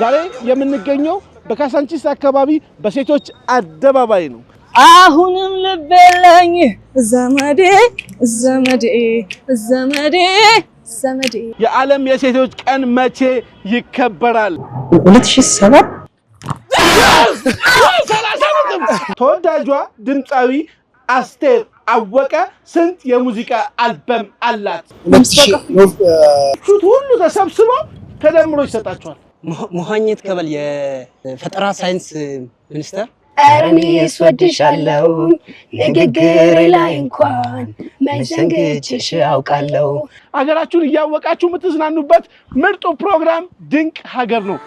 ዛሬ የምንገኘው በካሳንቺስ አካባቢ በሴቶች አደባባይ ነው። አሁንም ልበለኝ ዘመዴ ዘመዴ ዘመዴ ዘመዴ። የዓለም የሴቶች ቀን መቼ ይከበራል? 2007 ተወዳጇ ድምፃዊ አስቴር አወቀ ስንት የሙዚቃ አልበም አላት? ሁሉ ተሰብስቦ ተደምሮ ይሰጣቸዋል። መሐኘት ከበል የፈጠራ ሳይንስ ሚኒስተር አረኔ ስወድሻለሁ ንግግር ላይ እንኳን መሰንግችሽ አውቃለሁ። ሀገራችሁን እያወቃችሁ የምትዝናኑበት ምርጡ ፕሮግራም ድንቅ ሀገር ነው።